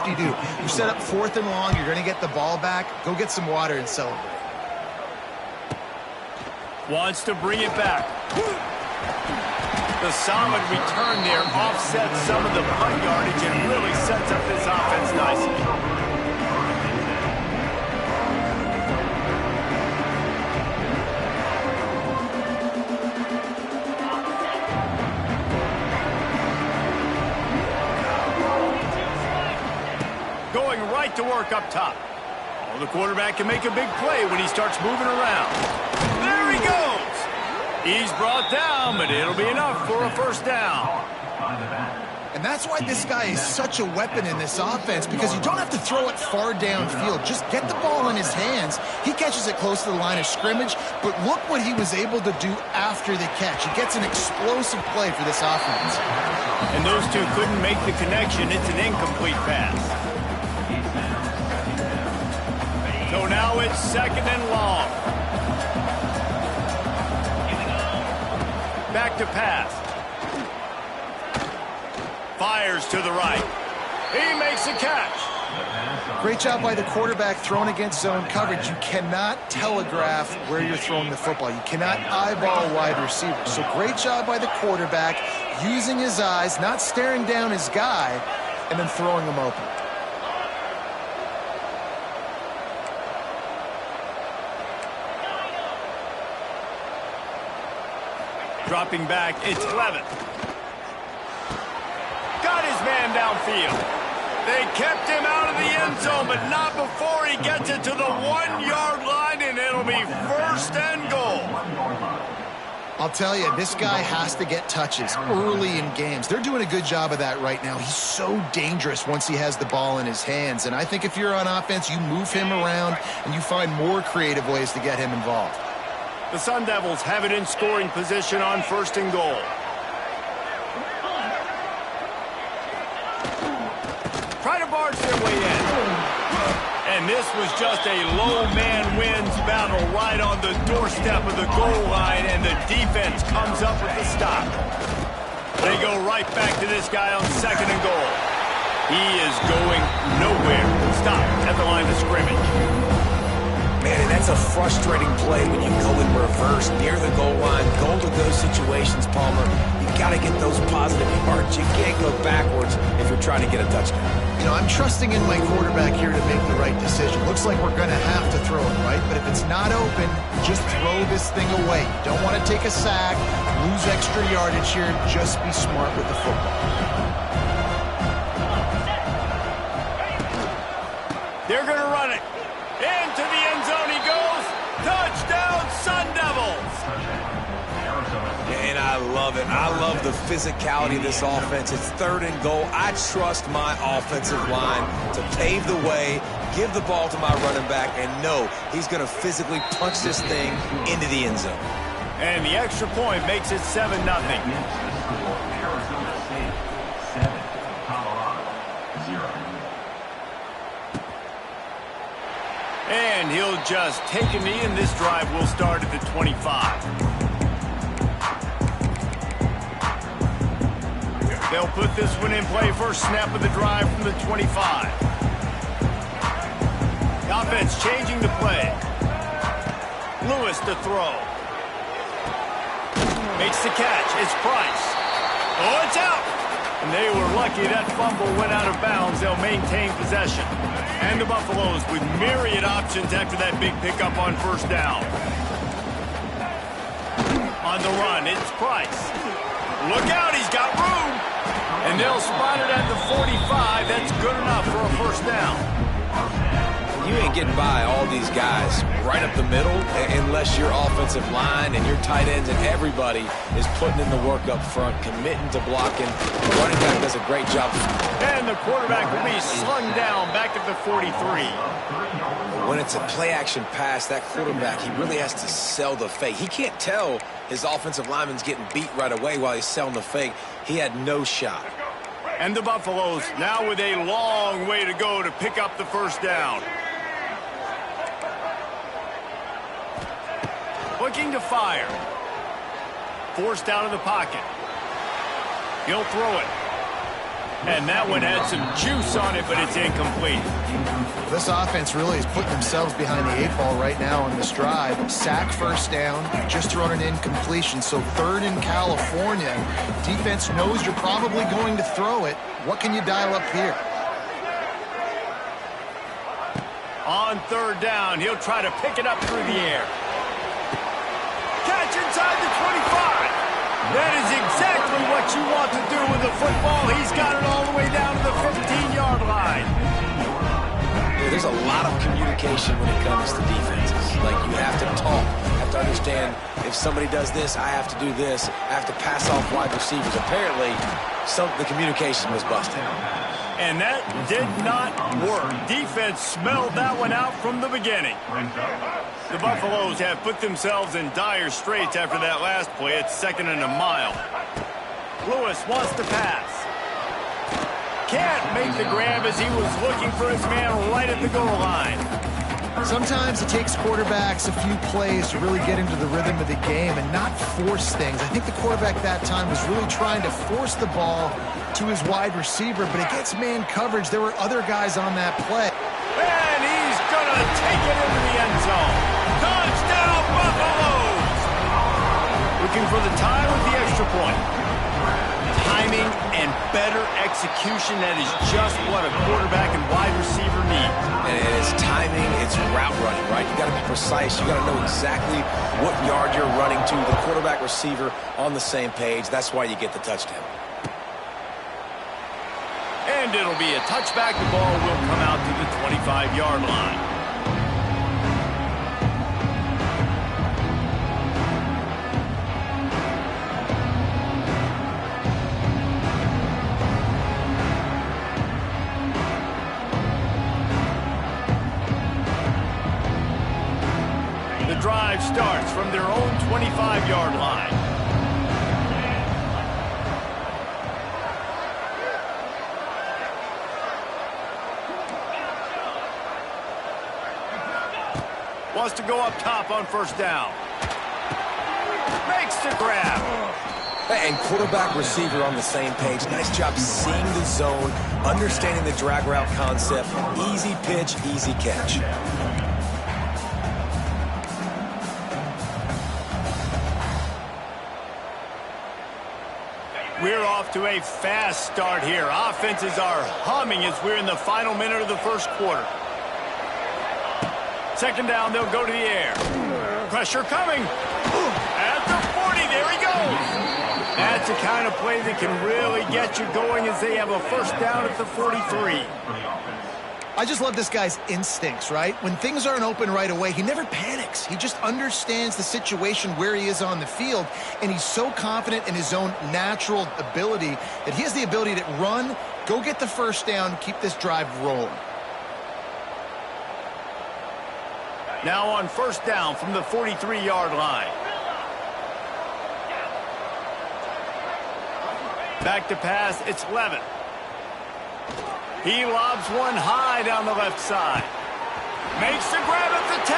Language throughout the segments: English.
safety do? You set up 4th and long, you're going to get the ball back. Go get some water and celebrate. Wants to bring it back. The solid return there offsets some of the punt yardage and really sets up this offense nicely. Going right to work up top. Oh, the quarterback can make a big play when he starts moving around. There he goes. He's brought down, but it'll be enough for a first down. And that's why this guy is such a weapon in this offense, because you don't have to throw it far downfield. Just get the ball in his hands. He catches it close to the line of scrimmage, but look what he was able to do after the catch. He gets an explosive play for this offense. And those two couldn't make the connection. It's an incomplete pass. So now it's 2nd and long. Back to pass. Fires to the right. He makes a catch. Great job by the quarterback throwing against zone coverage. You cannot telegraph where you're throwing the football. You cannot eyeball a wide receiver. So great job by the quarterback using his eyes, not staring down his guy, and then throwing him open. Dropping back, it's Clevin. Got his man downfield. They kept him out of the end zone, but not before he gets it to the 1-yard line, and it'll be 1st and goal. I'll tell you, this guy has to get touches early in games. They're doing a good job of that right now. He's so dangerous once he has the ball in his hands, and I think if you're on offense, you move him around and you find more creative ways to get him involved. The Sun Devils have it in scoring position on 1st and goal. Try to barge their way in. And this was just a low man wins battle right on the doorstep of the goal line, and the defense comes up with the stop. They go right back to this guy on 2nd and goal. He is going nowhere. Stop at the line of scrimmage. Man, and that's a frustrating play when you go in reverse near the goal line. Goal-to-go situations, Palmer. You got to get those positive yards. You can't go backwards if you're trying to get a touchdown. You know, I'm trusting in my quarterback here to make the right decision. Looks like we're going to have to throw it, right? But if it's not open, just throw this thing away. You don't want to take a sack, lose extra yardage here. Just be smart with the football. They're going to run it. Into the end zone he goes. Touchdown, Sun Devils. And I love it. I love the physicality of this offense. It's 3rd and goal. I trust my offensive line to pave the way, give the ball to my running back, and know he's going to physically punch this thing into the end zone. And the extra point makes it 7-0. And he'll just take a knee, and this drive will start at the 25. They'll put this one in play. First snap of the drive from the 25. The offense changing the play. Lewis to throw. Makes the catch. It's Price. Oh, it's out. And they were lucky that fumble went out of bounds. They'll maintain possession. And the Buffaloes with myriad options after that big pickup on 1st down. On the run, it's Price. Look out, he's got room. And they'll spot it at the 45. That's good enough for a 1st down. You ain't getting by all these guys right up the middle unless your offensive line and your tight ends and everybody is putting in the work up front, committing to blocking. The running back does a great job. And the quarterback will be slung down back at the 43. When it's a play-action pass, that quarterback, he really has to sell the fake. He can't tell his offensive lineman's getting beat right away while he's selling the fake. He had no shot. And the Buffaloes now with a long way to go to pick up the 1st down. Looking to fire. Forced out of the pocket. He'll throw it. And that one had some juice on it, but it's incomplete. This offense really is putting themselves behind the 8 ball right now on this drive. Sack first down, just thrown an incompletion. So 3rd in California. Defense knows you're probably going to throw it. What can you dial up here? On 3rd down, he'll try to pick it up through the air. Catch inside the 25. That is exactly what you want to do with the football. He's got it all the way down to the 15-yard line. Yeah, there's a lot of communication when it comes to defenses. Like, you have to talk. You have to understand if somebody does this, I have to do this. I have to pass off wide receivers. Apparently, the communication was busted. And that did not work. Defense smelled that one out from the beginning. The Buffaloes have put themselves in dire straits after that last play. It's 2nd and a mile. Lewis wants to pass. Can't make the grab as he was looking for his man right at the goal line. Sometimes it takes quarterbacks a few plays to really get into the rhythm of the game and not force things. I think the quarterback that time was really trying to force the ball to his wide receiver, but against man coverage, there were other guys on that play. And he's going to take it into the end zone. Touchdown, Buffaloes! Looking for the tie with the extra point. Timing and better execution, that is just what a quarterback and wide receiver need. And it's timing, it's route running, right? You got to be precise. You got to know exactly what yard you're running to. The quarterback receiver on the same page. That's why you get the touchdown. And it'll be a touchback. The ball will come out to the 25-yard line. The drive starts from their own 25-yard line. Wants to go up top on 1st down. Makes the grab. And quarterback receiver on the same page. Nice job seeing the zone, understanding the drag route concept. Easy pitch, easy catch. We're off to a fast start here. Offenses are humming as we're in the final minute of the 1st quarter. 2nd down, they'll go to the air. Pressure coming. At the 40, there he goes. That's the kind of play that can really get you going as they have a 1st down at the 43. I just love this guy's instincts, right? When things aren't open right away, he never panics. He just understands the situation where he is on the field, and he's so confident in his own natural ability that he has the ability to run, go get the 1st down, keep this drive rolling. Now on 1st down from the 43-yard line. Back to pass, it's Levin. He lobs one high down the left side. Makes the grab at the 10.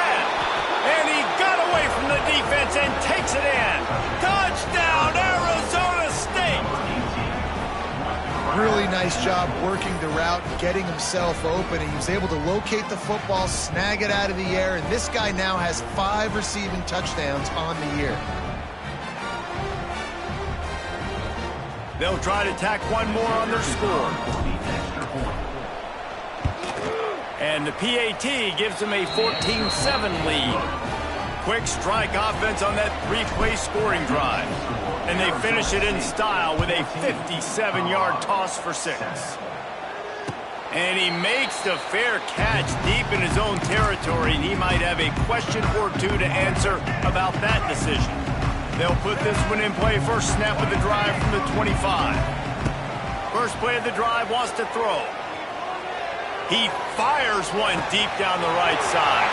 And he got away from the defense and takes it in. Touchdown, Arizona State! Really nice job working the route, getting himself open, and he was able to locate the football, snag it out of the air, and this guy now has 5 receiving touchdowns on the year. They'll try to tack one more on their score. And the PAT gives them a 14-7 lead. Quick strike offense on that 3-play scoring drive. And they finish it in style with a 57-yard toss for 6. And he makes the fair catch deep in his own territory, and he might have a question or two to answer about that decision. They'll put this one in play. First snap of the drive from the 25. First play of the drive, wants to throw. He fires one deep down the right side.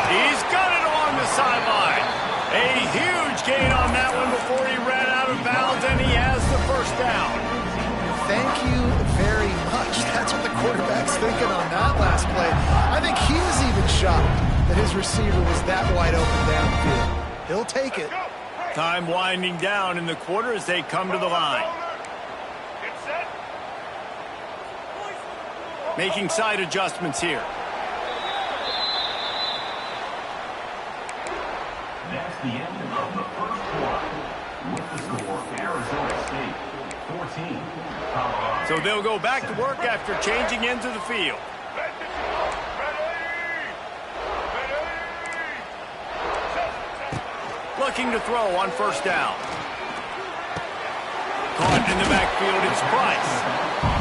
He's got it along the sideline. A huge gain on that one before he ran out of bounds, and he has the 1st down. Thank you very much. That's what the quarterback's thinking on that last play. I think he was even shocked that his receiver was that wide open downfield. He'll take it. Time winding down in the quarter as they come to the line. Making side adjustments here. That's the end of the first quarter. With the score, Arizona State 14, Colorado. So they'll go back to work after changing into the field. Looking to throw on first down. Caught in the backfield, it's Price.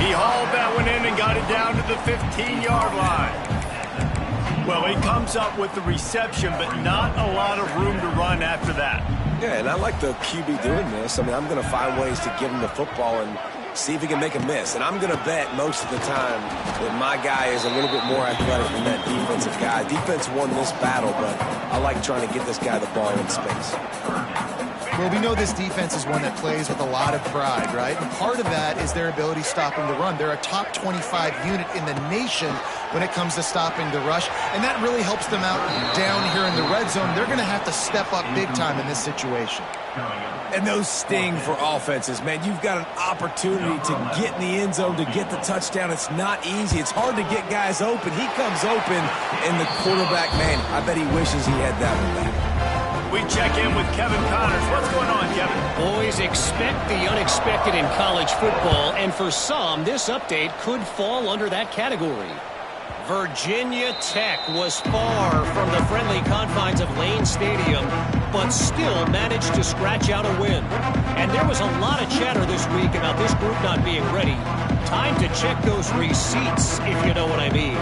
He hauled that one in and got it down to the 15-yard line. Well, he comes up with the reception, but not a lot of room to run after that. Yeah, and I like the QB doing this. I mean, I'm going to find ways to give him the football and see if he can make a miss. And I'm going to bet most of the time that my guy is a little bit more athletic than that defensive guy. Defense won this battle, but I like trying to get this guy the ball in space. Well, we know this defense is one that plays with a lot of pride, right? And part of that is their ability stopping the run. They're a top 25 unit in the nation when it comes to stopping the rush, and that really helps them out down here in the red zone. They're going to have to step up big time in this situation. And those sting for offenses, man. You've got an opportunity to get in the end zone, to get the touchdown. It's not easy. It's hard to get guys open. He comes open, and the quarterback, man, I bet he wishes he had that one back. We check in with Kevin Connors. What's going on, Kevin? Boys, expect the unexpected in college football, and for some, this update could fall under that category. Virginia Tech was far from the friendly confines of Lane Stadium, but still managed to scratch out a win. And there was a lot of chatter this week about this group not being ready. Time to check those receipts, if you know what I mean.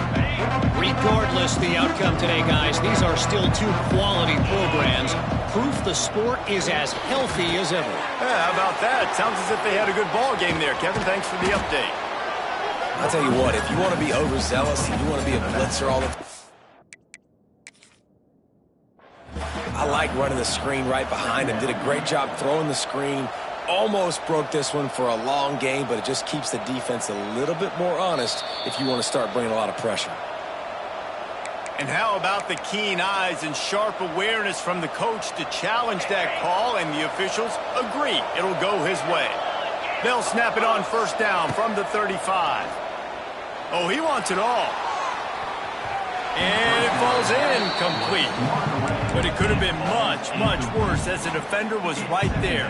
Regardless the outcome today, guys, these are still two quality programs. Proof the sport is as healthy as ever. Yeah, how about that? Sounds as if they had a good ball game there. Kevin, thanks for the update. I'll tell you what, if you want to be overzealous, if you want to be a blitzer all the time, I like running the screen right behind him. Did a great job throwing the screen. Almost broke this one for a long game, but it just keeps the defense a little bit more honest if you want to start bringing a lot of pressure. And how about the keen eyes and sharp awareness from the coach to challenge that call, and the officials agree it'll go his way. They'll snap it on first down from the 35. Oh, he wants it all. And it falls incomplete. But it could have been much, much worse as the defender was right there.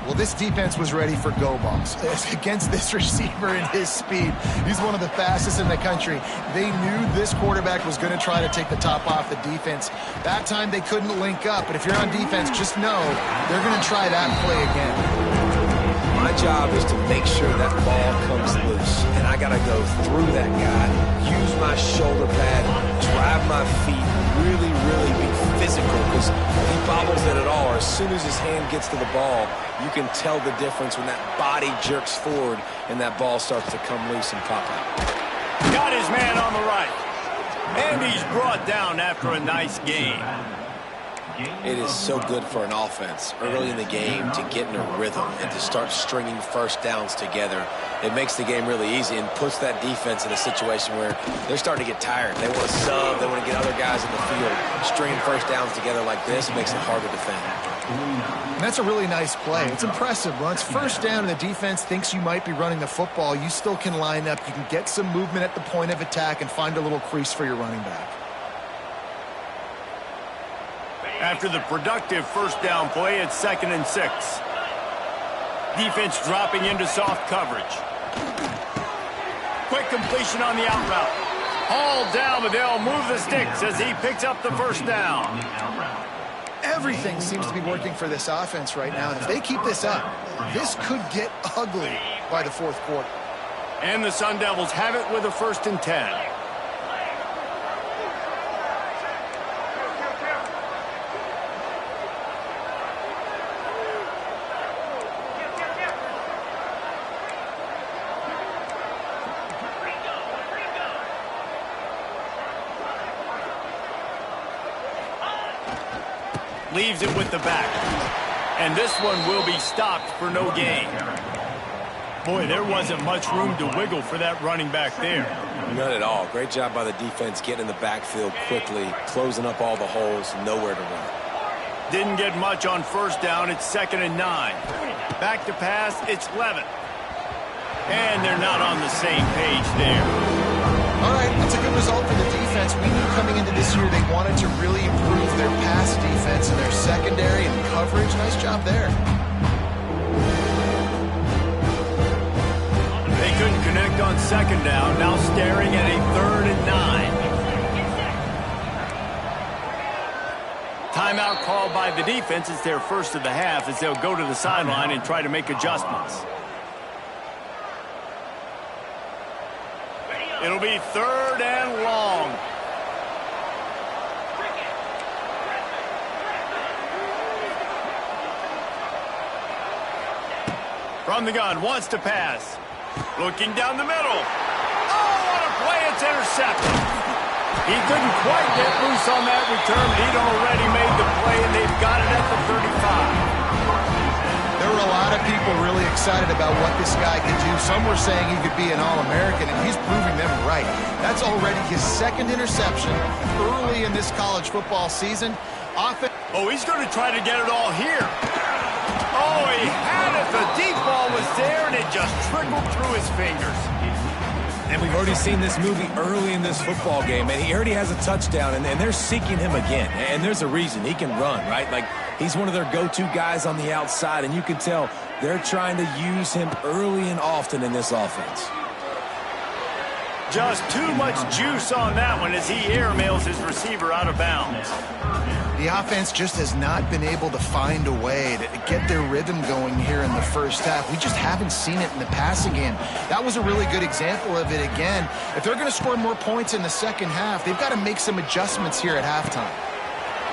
Well, this defense was ready for go balls against this receiver and his speed. He's one of the fastest in the country. They knew this quarterback was going to try to take the top off the defense. That time they couldn't link up, but if you're on defense, just know they're going to try that play again. My job is to make sure that ball comes loose, and I got to go through that guy, use my shoulder pad, drive my feet, really be physical, because he bobbles it at all. As soon as his hand gets to the ball, you can tell the difference when that body jerks forward and that ball starts to come loose and pop out. Got his man on the right. And he's brought down after a nice game. It is so good for an offense early in the game to get in a rhythm and to start stringing first downs together. It makes the game really easy and puts that defense in a situation where they're starting to get tired. They want to sub. They want to get other guys in the field. Stringing first downs together like this makes it hard to defend. And that's a really nice play. It's impressive. When it's first down and the defense thinks you might be running the football, you still can line up. You can get some movement at the point of attack and find a little crease for your running back. After the productive first down play, it's 2nd and 6. Defense dropping into soft coverage. Quick completion on the out route. Hauled down, but they'll move the sticks as he picks up the first down. Everything seems to be working for this offense right now, and if they keep this up, this could get ugly by the fourth quarter. And the Sun Devils have it with a 1st and 10. Leaves it with the back. And this one will be stopped for no gain. Boy, there wasn't much room to wiggle for that running back there. None at all. Great job by the defense getting in the backfield quickly, closing up all the holes, nowhere to run. Didn't get much on first down. It's 2nd and 9. Back to pass, it's Levin. And they're not on the same page there. it's a good result for the defense. We knew coming into this year they wanted to really improve their pass defense and their secondary and coverage. Nice job there. They couldn't connect on second down. Now staring at a 3rd and 9. Timeout called by the defense. It's their first of the half as they'll go to the sideline and try to make adjustments. It'll be 3rd and long. From the gun, wants to pass. Looking down the middle. Oh, what a play. It's intercepted. He couldn't quite get loose on that return. He'd already made the play, and they've got it at the 35. There were a lot of people really excited about what this guy could do. Some were saying he could be an All-American, and he's proving them right. That's already his 2nd interception early in this college football season. Oh, he's going to try to get it all here. Oh, he had it. The deep ball was there, and it just trickled through his fingers. And we've already seen this movie early in this football game, and he already has a touchdown, and they're seeking him again. And there's a reason. He can run, right? Like, he's one of their go-to guys on the outside, and you can tell they're trying to use him early and often in this offense. Just too much juice on that one as he airmails his receiver out of bounds. The offense just has not been able to find a way to get their rhythm going here in the first half. We just haven't seen it in the passing game. That was a really good example of it again. If they're going to score more points in the second half, they've got to make some adjustments here at halftime.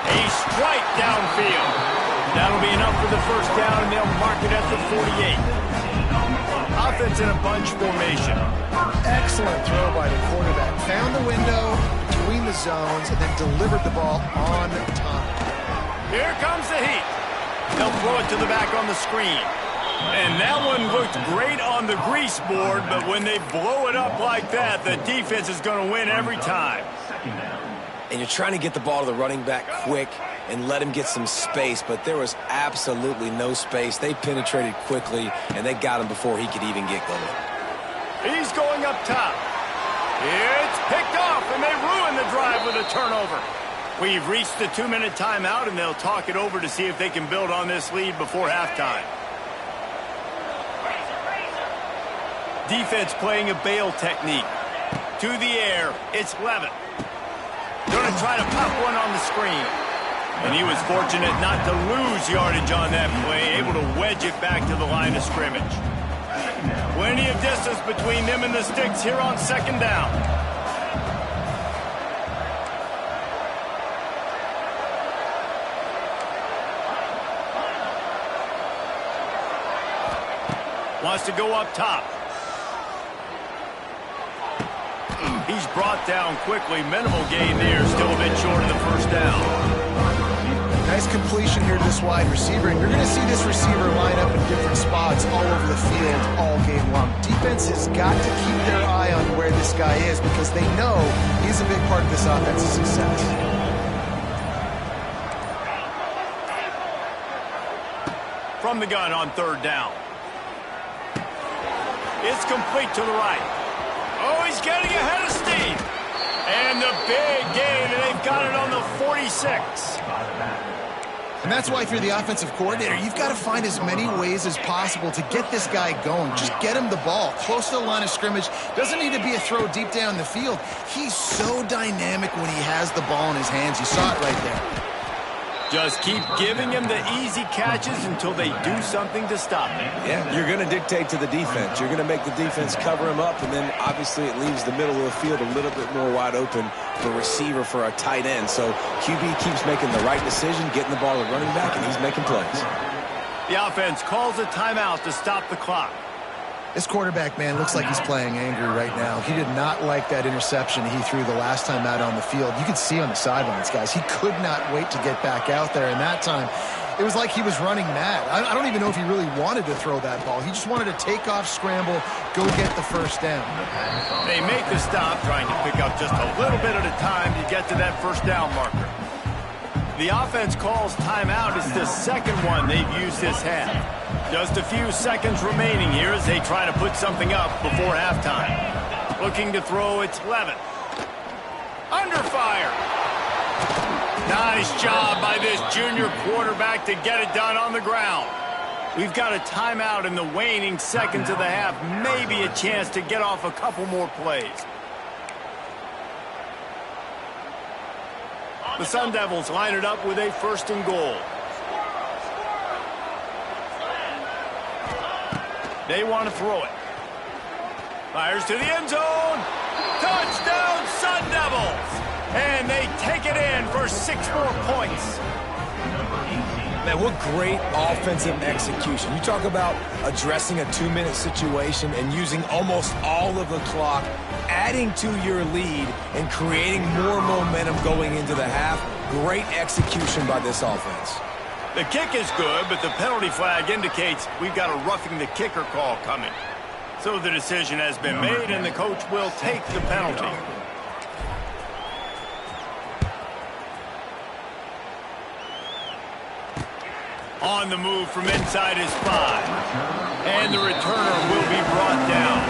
A strike downfield. That'll be enough for the first down, and they'll mark it at the 48. Offense in a bunch formation. Excellent throw by the quarterback. Found the window between the zones and then delivered the ball on time. Here comes the heat. They'll throw it to the back on the screen. And that one looked great on the grease board, but when they blow it up like that, the defense is going to win every time. And you're trying to get the ball to the running back quick and let him get some space, but there was absolutely no space. They penetrated quickly, and they got him before he could even get going. He's going up top. It's picked off, and they ruin the drive with a turnover. We've reached the 2-minute timeout, and they'll talk it over to see if they can build on this lead before halftime. Defense playing a bail technique. To the air, it's Levitt. Going to try to pop one on the screen. And he was fortunate not to lose yardage on that play, able to wedge it back to the line of scrimmage. Plenty of distance between them and the sticks here on second down. Wants to go up top. He's brought down quickly. Minimal gain there. Still a bit short of the first down. Nice completion here to this wide receiver. And you're going to see this receiver line up in different spots all over the field all game long. Defense has got to keep their eye on where this guy is because they know he's a big part of this offense's success. From the gun on third down. It's complete to the right. Oh, he's getting ahead of steam. And the big gain, and they've got it on the 46. And that's why if you're the offensive coordinator, you've got to find as many ways as possible to get this guy going. Just get him the ball close to the line of scrimmage. Doesn't need to be a throw deep down the field. He's so dynamic when he has the ball in his hands. You saw it right there. Just keep giving him the easy catches until they do something to stop him. Yeah, you're going to dictate to the defense. You're going to make the defense cover him up, and then obviously it leaves the middle of the field a little bit more wide open for receiver for a tight end. So QB keeps making the right decision, getting the ball to running back, and he's making plays. The offense calls a timeout to stop the clock. This quarterback, man, looks like he's playing angry right now. He did not like that interception he threw the last time out on the field. You could see on the sidelines, guys, he could not wait to get back out there. And that time, it was like he was running mad. I don't even know if he really wanted to throw that ball. He just wanted to take off, scramble, go get the first down. They make the stop, trying to pick up just a little bit at a time to get to that first down marker. The offense calls timeout. It's the second one they've used this half. Just a few seconds remaining here as they try to put something up before halftime. Looking to throw, it's Levitt. Under fire. Nice job by this junior quarterback to get it done on the ground. We've got a timeout in the waning seconds of the half. Maybe a chance to get off a couple more plays. The Sun Devils line it up with a 1st and goal. They want to throw it. Fires to the end zone. Touchdown, Sun Devils! And they take it in for 6 more points. Man, what great offensive execution. You talk about addressing a 2-minute situation and using almost all of the clock, adding to your lead and creating more momentum going into the half. Great execution by this offense. The kick is good, but the penalty flag indicates we've got a roughing the kicker call coming. So the decision has been made, and the coach will take the penalty. On the move from inside his 5. And the returner will be brought down.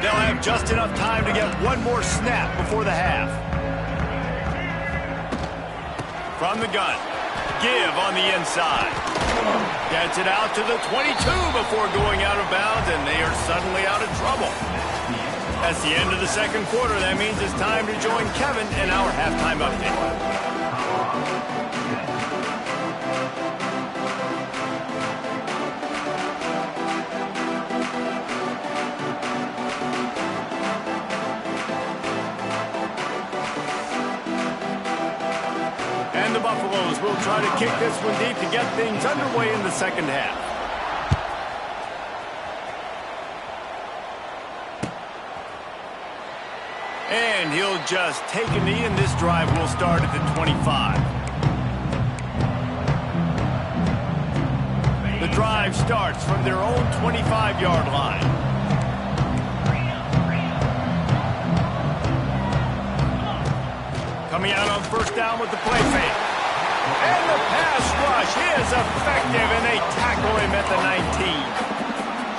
They'll have just enough time to get one more snap before the half. From the gun. Give on the inside. Gets it out to the 22 before going out of bounds, and they are suddenly out of trouble. That's the end of the 2nd quarter. That means it's time to join Kevin in our halftime update. And the Buffaloes will try to kick this one deep to get things underway in the 2nd half. And he'll just take a knee, and this drive will start at the 25. The drive starts from their own 25-yard line. Coming out on 1st down with the play fake. And the pass rush is effective, and they tackle him at the 19.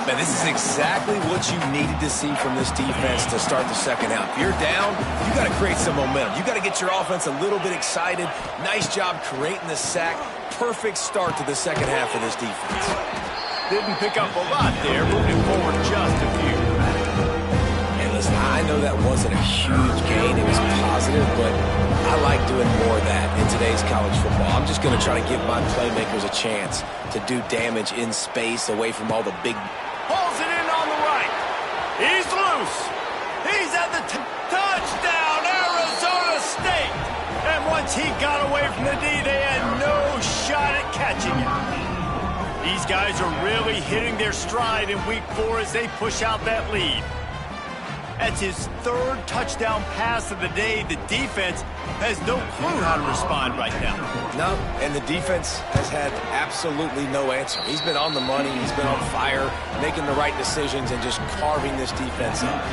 Man, this is exactly what you needed to see from this defense to start the 2nd half. If you're down, you got to create some momentum. You got to get your offense a little bit excited. Nice job creating the sack. Perfect start to the 2nd half of this defense. Didn't pick up a lot there, moving forward just a few. And listen, I know that wasn't a huge gain. It was positive, but I like doing more of that in today's college football. I'm just going to try to give my playmakers a chance to do damage in space away from all the big... Pulls it in on the right. He's loose. He's at the touchdown, Arizona State. And once he got away from the D, they had no shot at catching it. These guys are really hitting their stride in week 4 as they push out that lead. That's his 3rd touchdown pass of the day. The defense has no clue how to respond right now. No, and the defense has had absolutely no answer. He's been on the money. He's been on fire, making the right decisions and just carving this defense up.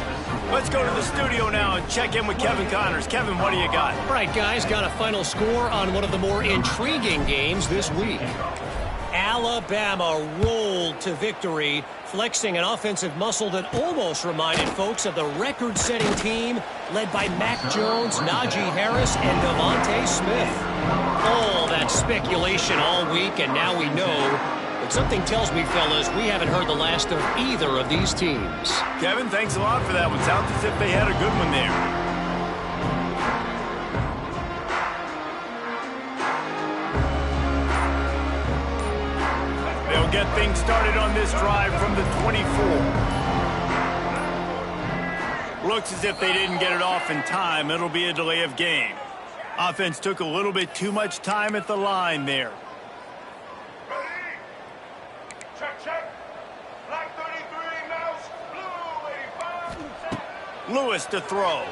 Let's go to the studio now and check in with Kevin Connors. Kevin, what do you got? All right, guys, got a final score on one of the more intriguing games this week. Alabama rolled to victory, flexing an offensive muscle that almost reminded folks of the record-setting team led by Mac Jones, Najee Harris, and Devontae Smith. All that speculation all week, and now we know. But something tells me, fellas, we haven't heard the last of either of these teams. Kevin, thanks a lot for that one. Sounds as if they had a good one there. They'll get things started on this drive from the 24. Looks as if they didn't get it off in time. It'll be a delay of game. Offense took a little bit too much time at the line there. Check. Black 33, mouse, blue 85. Lewis to throw.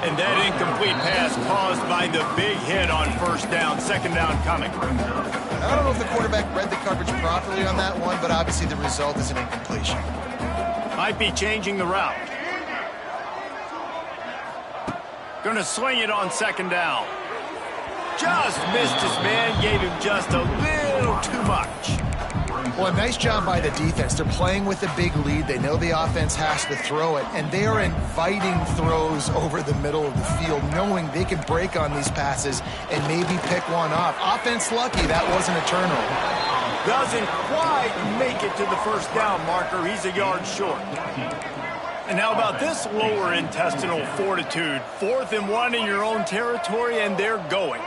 And that incomplete pass caused by the big hit on 1st down. 2nd down coming. I don't know if the quarterback read the coverage properly on that one, but obviously the result is an incompletion. Might be changing the route. Gonna swing it on 2nd down. Just missed his man, gave him just a little too much. Well, a nice job by the defense. They're playing with a big lead. They know the offense has to throw it, and they are inviting throws over the middle of the field, knowing they can break on these passes and maybe pick one off. Offense lucky that wasn't a turnover. Doesn't quite make it to the first down marker. He's a yard short. And how about this lower intestinal fortitude? 4th and 1 in your own territory, and they're going.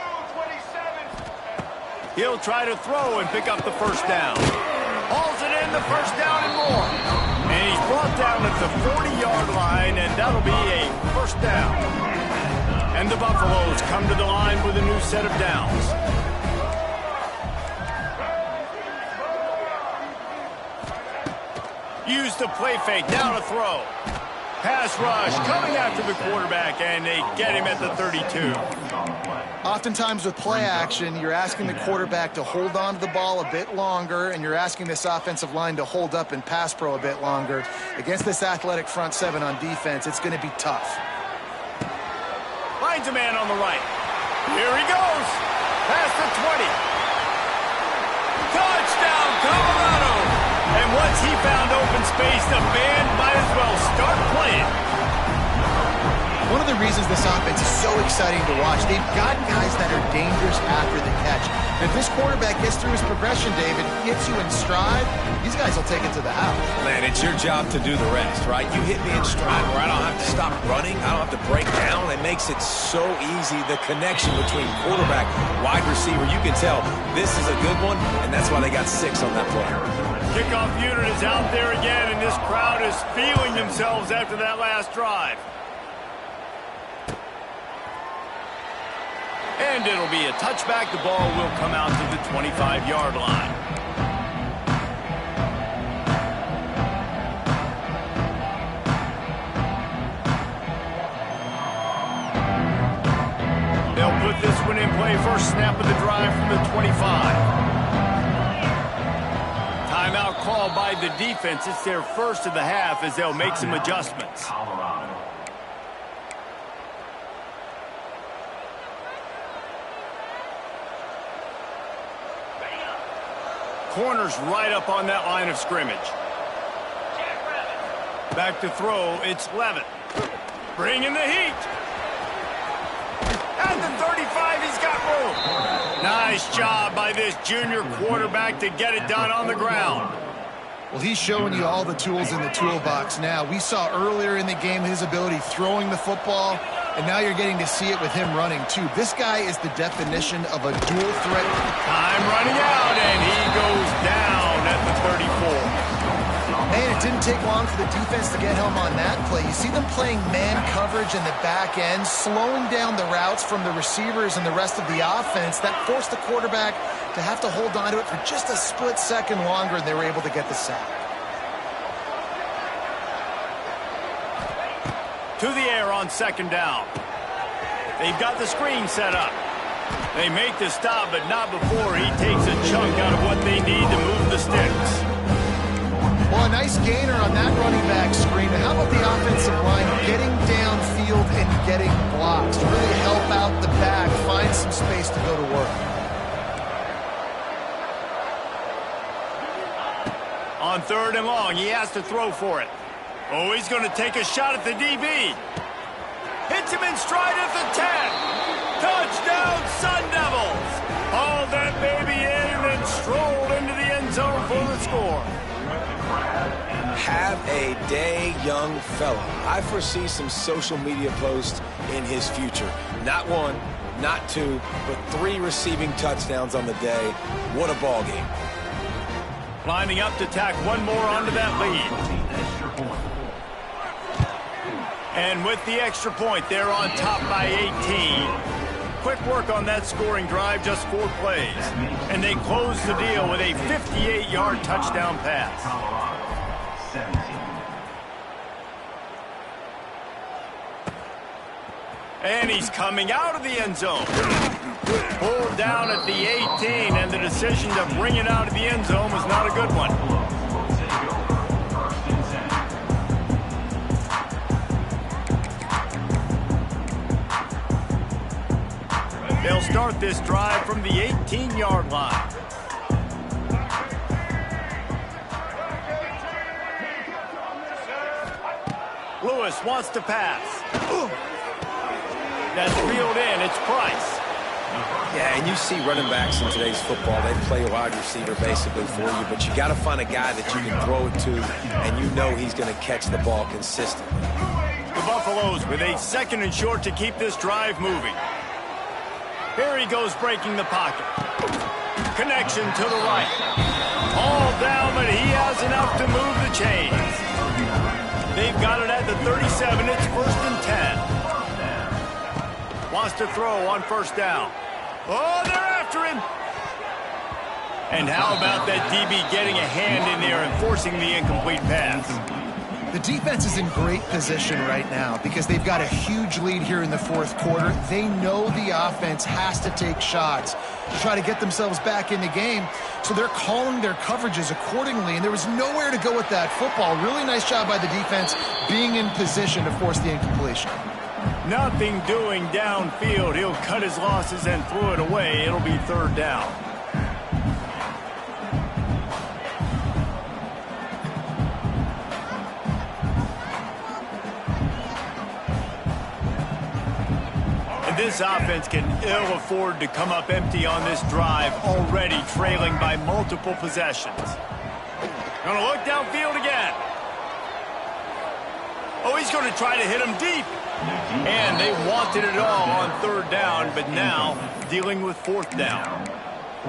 He'll try to throw and pick up the first down. Hauls it in, the first down and more. And he's brought down at the 40-yard line, and that'll be a first down. And the Buffaloes come to the line with a new set of downs. Use the play fake, now to throw. Pass rush coming after the quarterback, and they get him at the 32. Oftentimes with play action, you're asking the quarterback to hold on to the ball a bit longer, and you're asking this offensive line to hold up in pass pro a bit longer. Against this athletic front seven on defense, it's going to be tough. Finds a man on the right. Here he goes. Past the 20. Touchdown, Colorado. And once he found open space, the band might as well start playing. One of the reasons this offense is so exciting to watch, they've got guys that are dangerous after the catch. And if this quarterback gets through his progression, David, gets you in stride, these guys will take it to the house. Man, it's your job to do the rest, right? You hit me in stride where I don't have to stop running. I don't have to break down. It makes it so easy. The connection between quarterback, wide receiver, you can tell this is a good one, and that's why they got 6 on that play. Kickoff unit is out there again, and this crowd is feeling themselves after that last drive. And it'll be a touchback. The ball will come out to the 25-yard line. They'll put this one in play. First snap of the drive from the 25. Timeout called by the defense. It's their first of the half as they'll make some adjustments. Corners right up on that line of scrimmage. Back to throw, it's Levitt. Bringing the heat. At the 35, he's got room. Nice job by this junior quarterback to get it done on the ground. Well, he's showing you all the tools in the toolbox now. We saw earlier in the game his ability throwing the football, and now you're getting to see it with him running, too. This guy is the definition of a dual threat. Time running out, and he goes down at the 34. Man, it didn't take long for the defense to get home on that play. You see them playing man coverage in the back end, slowing down the routes from the receivers and the rest of the offense. That forced the quarterback to have to hold on to it for just a split second longer, and they were able to get the sack. To the air on second down. They've got the screen set up. They make the stop, but not before he takes a chunk out of what they need to move the sticks. Well, a nice gainer on that running back screen. How about the offensive line getting downfield and getting blocks to really help out the back, find some space to go to work? On 3rd and long, he has to throw for it. Oh, he's going to take a shot at the DB. Hits him in stride at the 10. Touchdown, Sun Devils. Hauled that baby in and then strolled into the end zone for the score. Have a day, young fella. I foresee some social media posts in his future. Not 1, not 2, but 3 receiving touchdowns on the day. What a ball game. Lining up to tack one more onto that lead. And with the extra point, they're on top by 18. Quick work on that scoring drive, just 4 plays. And they close the deal with a 58-yard touchdown pass. And he's coming out of the end zone. Pulled down at the 18, and the decision to bring it out of the end zone was not a good one. They'll start this drive from the 18-yard line. Lewis wants to pass. That's reeled in. It's Price. Yeah, and you see running backs in today's football, they play wide receiver basically for you, but you got to find a guy that you can throw it to, and you know he's going to catch the ball consistently. The Buffaloes with a 2nd and short to keep this drive moving. Here he goes breaking the pocket. Connection to the right. All down, but he has enough to move the chains. They've got it at the 37. It's 1st and 10. Wants to throw on 1st down. Oh, they're after him. And how about that DB getting a hand in there and forcing the incomplete pass? The defense is in great position right now because they've got a huge lead here in the 4th quarter. They know the offense has to take shots to try to get themselves back in the game, so they're calling their coverages accordingly, and there was nowhere to go with that football. Really nice job by the defense being in position to force the incompletion. Nothing doing downfield. He'll cut his losses and throw it away. It'll be 3rd down. And this offense can ill afford to come up empty on this drive, already trailing by multiple possessions. Gonna look downfield again. Oh, he's going to try to hit him deep. And they wanted it all on 3rd down, but now dealing with 4th down.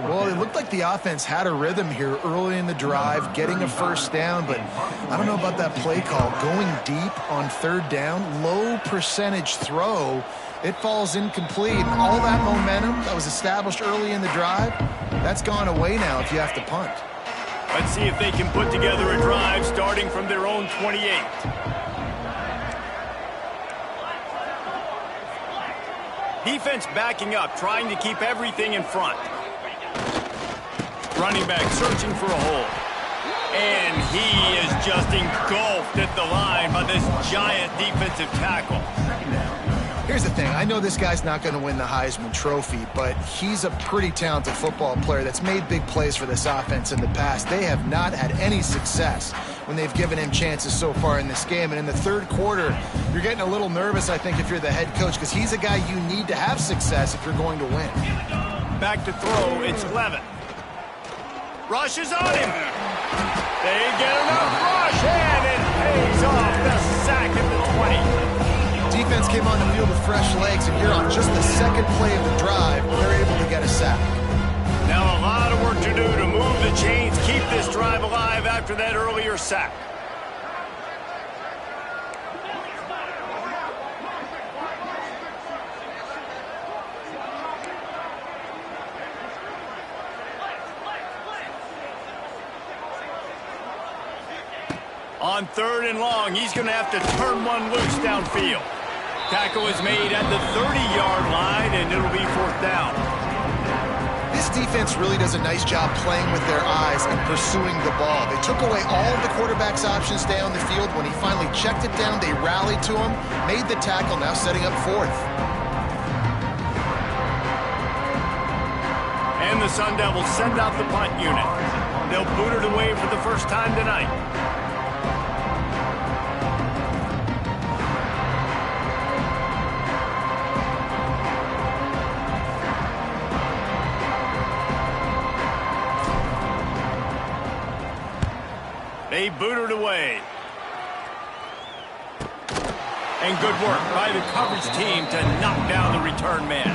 Well, it looked like the offense had a rhythm here early in the drive, getting a 1st down, but I don't know about that play call. Going deep on 3rd down, low percentage throw, it falls incomplete. And all that momentum that was established early in the drive, that's gone away now if you have to punt. Let's see if they can put together a drive starting from their own 28. Defense backing up, trying to keep everything in front. Running back searching for a hole. And he is just engulfed at the line by this giant defensive tackle. Here's the thing. I know this guy's not going to win the Heisman Trophy, but he's a pretty talented football player that's made big plays for this offense in the past. They have not had any success when they've given him chances so far in this game. And in the 3rd quarter, you're getting a little nervous, I think, if you're the head coach, because he's a guy you need to have success if you're going to win. Back to throw. It's Levin. Rush is on him. They get enough rush, and it pays off. The sack at the 20. Defense came on the field with fresh legs, and here on just the 2nd play of the drive, they're able to get a sack. Now a lot of work to do to move the chains, keep this drive alive after that earlier sack. On 3rd and long, he's going to have to turn one loose downfield. Tackle is made at the 30-yard line, and it'll be 4th down. This defense really does a nice job playing with their eyes and pursuing the ball. They took away all of the quarterback's options down the field. When he finally checked it down, they rallied to him, made the tackle, now setting up 4th. And the Sun Devils send out the punt unit. They'll boot it away for the first time tonight. They boot it away. And good work by the coverage team to knock down the return man.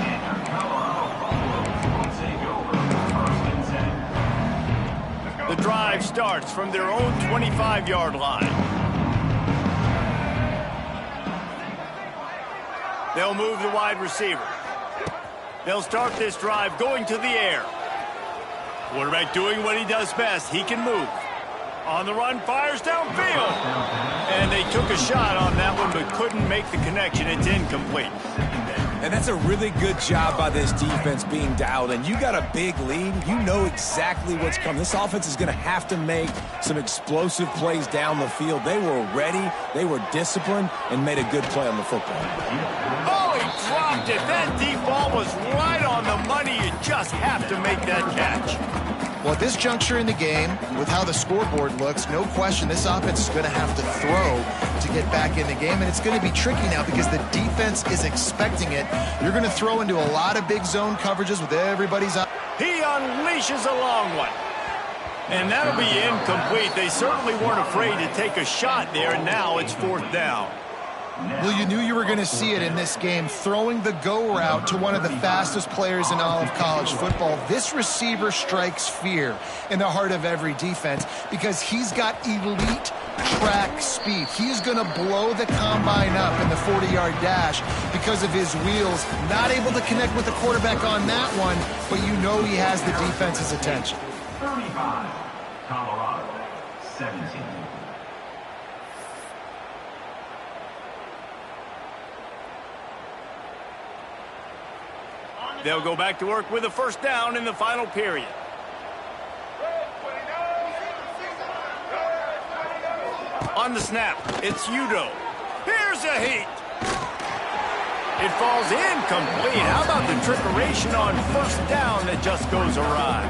The drive starts from their own 25-yard line. They'll move the wide receiver. They'll start this drive going to the air. Quarterback doing what he does best. He can move. On the run, fires downfield. And they took a shot on that one, but couldn't make the connection. It's incomplete. And that's a really good job by this defense being dialed in. You got a big lead. You know exactly what's coming. This offense is going to have to make some explosive plays down the field. They were ready, they were disciplined, and made a good play on the football. Oh, he dropped it. That deep ball was right on the money. You just have to make that catch. Well, at this juncture in the game, with how the scoreboard looks, no question this offense is going to have to throw to get back in the game, and it's going to be tricky now because the defense is expecting it. You're going to throw into a lot of big zone coverages with everybody's up. He unleashes a long one. And that'll be incomplete. They certainly weren't afraid to take a shot there, and now it's 4th down. Well, you knew you were going to see it in this game, throwing the go route to one of the fastest players in all of college football. This receiver strikes fear in the heart of every defense because he's got elite track speed. He's going to blow the combine up in the 40-yard dash because of his wheels. Not able to connect with the quarterback on that one, but you know he has the defense's attention. 35, Colorado, 17. They'll go back to work with a 1st down in the final period. On the snap, it's Udo. Here's a heat. It falls incomplete. How about the trickeration on 1st down that just goes awry?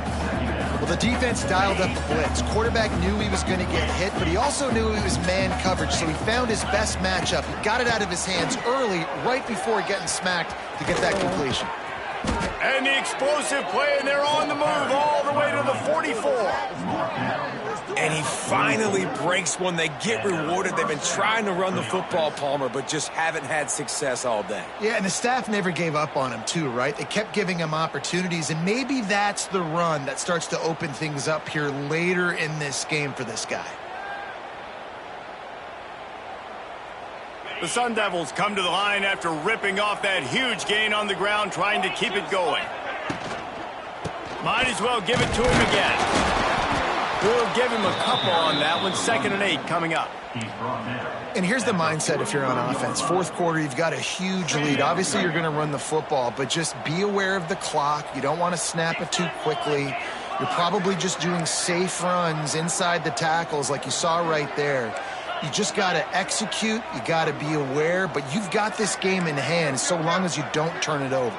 Well, the defense dialed up the blitz. Quarterback knew he was going to get hit, but he also knew he was man coverage, so he found his best matchup. He got it out of his hands early, right before getting smacked to get that completion. And the explosive play, and they're on the move all the way to the 44. And he finally breaks one. They get rewarded. They've been trying to run the football, Palmer, but just haven't had success all day. Yeah, and the staff never gave up on him, too, right? They kept giving him opportunities, and maybe that's the run that starts to open things up here later in this game for this guy. The Sun Devils come to the line after ripping off that huge gain on the ground, trying to keep it going. Might as well give it to him again. We'll give him a couple on that one. 2nd and 8 coming up. And here's the mindset if you're on offense. 4th quarter, you've got a huge lead. Obviously, you're going to run the football, but just be aware of the clock. You don't want to snap it too quickly. You're probably just doing safe runs inside the tackles like you saw right there. You just got to execute. You got to be aware, but you've got this game in hand so long as you don't turn it over.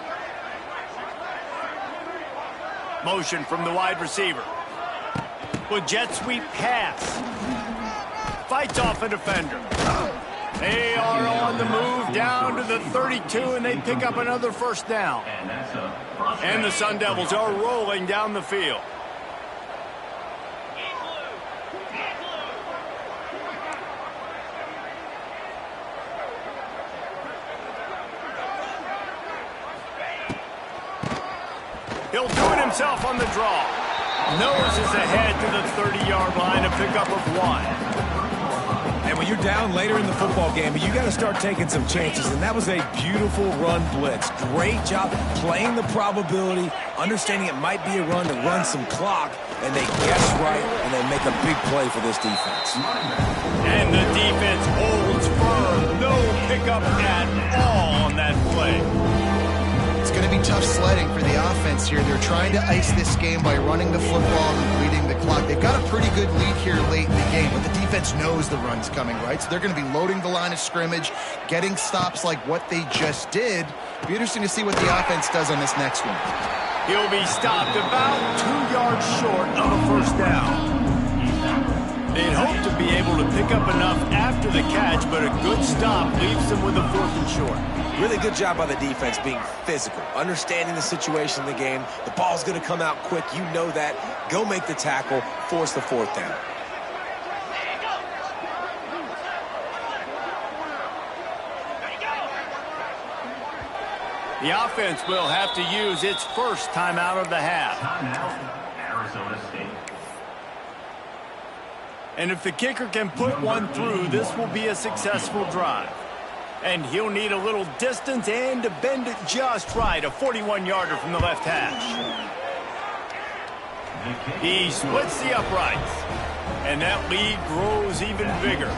Motion from the wide receiver. With jet sweep pass. Fights off a defender. They are on the move down to the 32, and they pick up another 1st down. And the Sun Devils are rolling down the field. He'll do it himself on the draw. Noses ahead to the 30-yard line, a pickup of 1. And when you're down later in the football game, you got to start taking some chances, and that was a beautiful run blitz. Great job playing the probability, understanding it might be a run to run some clock, and they guess right, and they make a big play for this defense. And the defense holds firm. No pickup at all on that play. It's going to be tough sledding for the offense here. They're trying to ice this game by running the football and bleeding the clock. They've got a pretty good lead here late in the game, but the defense knows the run's coming, right? So they're going to be loading the line of scrimmage, getting stops like what they just did. It'll be interesting to see what the offense does on this next one. He'll be stopped about 2 yards short of a 1st down. They'd hope to be able to pick up enough after the catch, but a good stop leaves them with a 4th and short. Really good job by the defense being physical, understanding the situation in the game. The ball's going to come out quick. You know that. Go make the tackle, force the 4th down. The offense will have to use its 1st timeout of the half. Timeout, Arizona State. And if the kicker can put one through, this will be a successful drive. And he'll need a little distance and to bend it just right. A 41-yarder from the left hash. He splits the uprights. And that lead grows even bigger.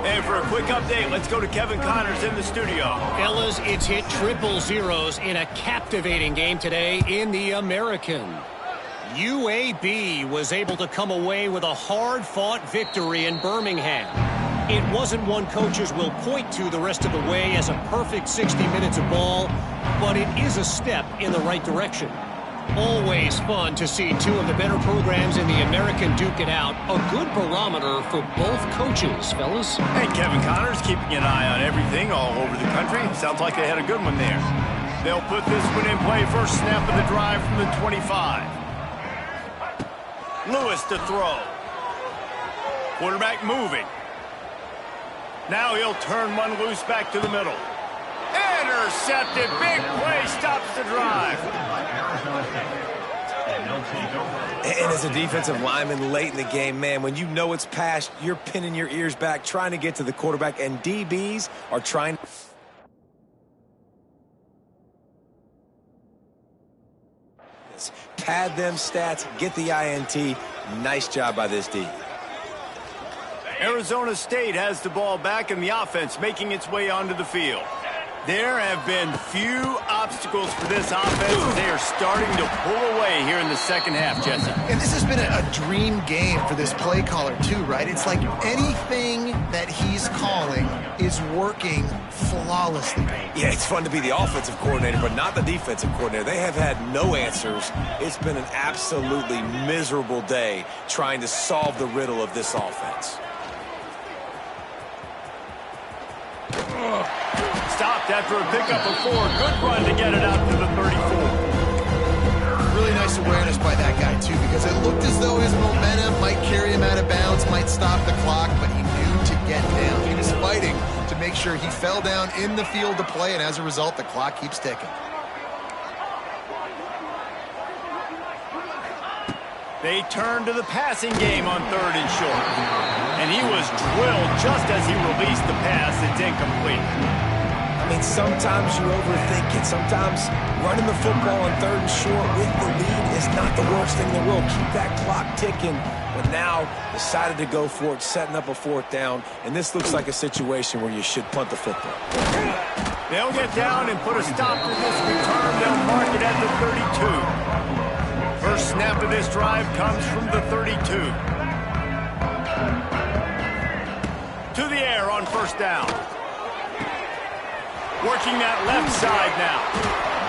And for a quick update, let's go to Kevin Connors in the studio. Fellas, it's hit triple zeros in a captivating game today in the American. UAB was able to come away with a hard-fought victory in Birmingham. It wasn't one coaches will point to the rest of the way as a perfect 60 minutes of ball, but it is a step in the right direction. Always fun to see two of the better programs in the American duke it out. A good barometer for both coaches, fellas. Hey, Kevin Connors keeping an eye on everything all over the country. Sounds like they had a good one there. They'll put this one in play. First snap of the drive from the 25. Lewis to throw. Quarterback moving. Now he'll turn one loose back to the middle. Intercepted. Big play stops the drive. And as a defensive lineman late in the game, man, when you know it's past, you're pinning your ears back, trying to get to the quarterback, and DBs are trying to... Pad them stats, get the INT. Nice job by this D. Arizona State has the ball back and the offense making its way onto the field. There have been few obstacles for this offense as they are starting to pull away here in the second half, Jesse. And this has been a dream game for this play caller too, right? It's like anything that he's calling is working flawlessly. Yeah, it's fun to be the offensive coordinator, but not the defensive coordinator. They have had no answers. It's been an absolutely miserable day trying to solve the riddle of this offense. Stopped after a pickup of 4. Good run to get it out to the 34. Really nice awareness by that guy, too, because it looked as though his momentum might carry him out of bounds, might stop the clock, but he knew to get down. He was fighting to make sure he fell down in the field to play, and as a result, the clock keeps ticking. They turn to the passing game on 3rd and short. And he was drilled just as he released the pass. It's incomplete. I mean, sometimes you overthink it. Sometimes running the football on 3rd and short with the lead is not the worst thing in the world. Keep that clock ticking. But now decided to go for it, setting up a 4th down. And this looks like a situation where you should punt the football. They'll get down and put a stop to this return. They'll mark it at the 32. First snap of this drive comes from the 32. To the air on 1st down. Working that left side now.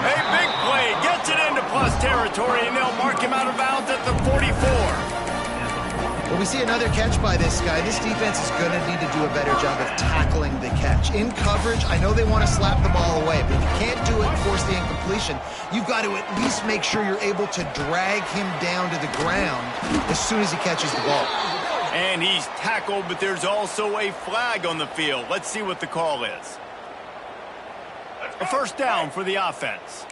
A big play, gets it into plus territory, and they'll mark him out of bounds at the 44. Well, we see another catch by this guy. This defense is going to need to do a better job of tackling the catch. In coverage, I know they want to slap the ball away, but if you can't do it and force the incompletion, you've got to at least make sure you're able to drag him down to the ground as soon as he catches the ball. And he's tackled, but there's also a flag on the field. Let's see what the call is. A 1st down for the offense.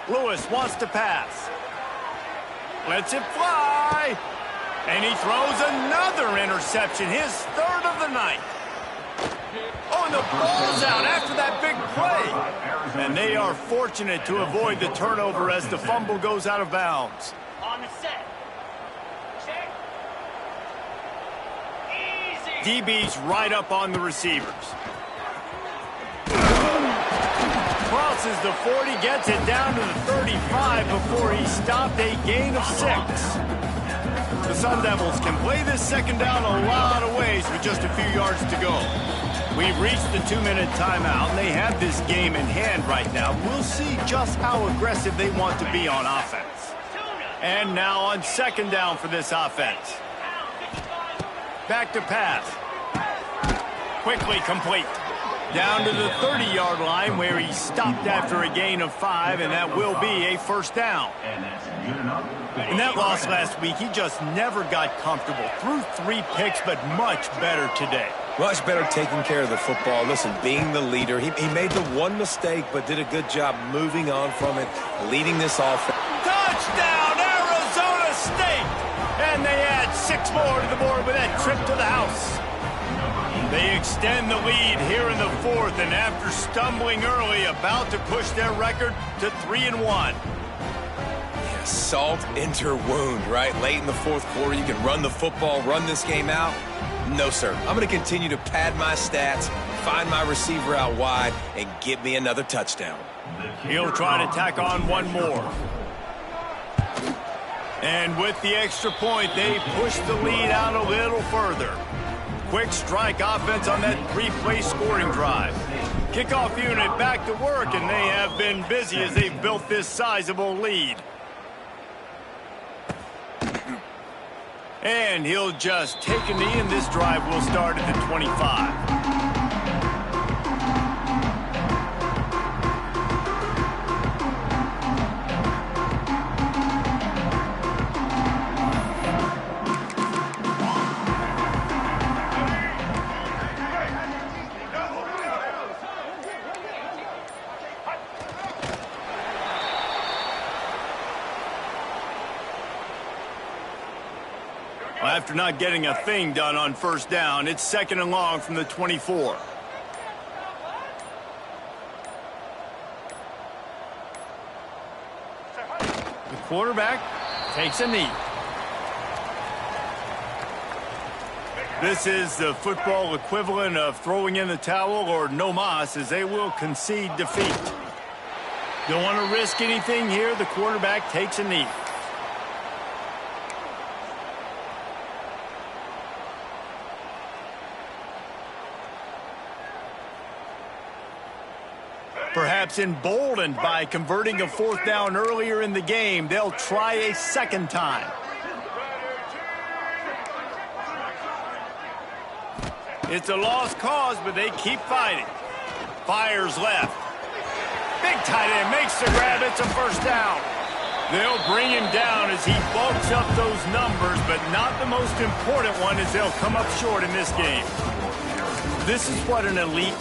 Lewis wants to pass. Lets it fly. And he throws another interception, his 3rd of the night. Oh, and the ball's out after that big play. And they are fortunate to avoid the turnover as the fumble goes out of bounds. On the set. Check. Easy. DB's right up on the receivers. Crosses the 40, gets it down to the 35 before he stopped, a gain of 6. The Sun Devils can play this 2nd down a lot of ways with just a few yards to go. We've reached the 2-minute timeout, and they have this game in hand right now. We'll see just how aggressive they want to be on offense. And now on 2nd down for this offense. Back to pass. Quickly complete. Down to the 30-yard line where he stopped after a gain of 5, and that will be a 1st down. In that loss last week, he just never got comfortable. Threw 3 picks, but much better today. Much better taking care of the football. Listen, being the leader, he made the one mistake, but did a good job moving on from it, leading this offense. Touchdown, Arizona State! And they add 6 more to the board with that trip to the house. They extend the lead here in the 4th, and after stumbling early, about to push their record to 3-1. Yeah, salt into her wound, right? Late in the 4th quarter, you can run the football, run this game out. No, sir. I'm going to continue to pad my stats, find my receiver out wide, and get me another touchdown. He'll try to tack on one more. And with the extra point, they push the lead out a little further. Quick strike offense on that 3-play scoring drive. Kickoff unit back to work, and they have been busy as they've built this sizable lead. And he'll just take a knee, and this drive will start at the 25. After not getting a thing done on first down, it's 2nd and long from the 24. The quarterback takes a knee. This is the football equivalent of throwing in the towel or no mas, as they will concede defeat. Don't want to risk anything here. The quarterback takes a knee. Perhaps emboldened by converting a 4th down earlier in the game, they'll try a 2nd time. It's a lost cause, but they keep fighting. Fires left. Big tight end makes the grab. It's a 1st down. They'll bring him down as he bulks up those numbers, but not the most important one, as they'll come up short in this game. This is what an elite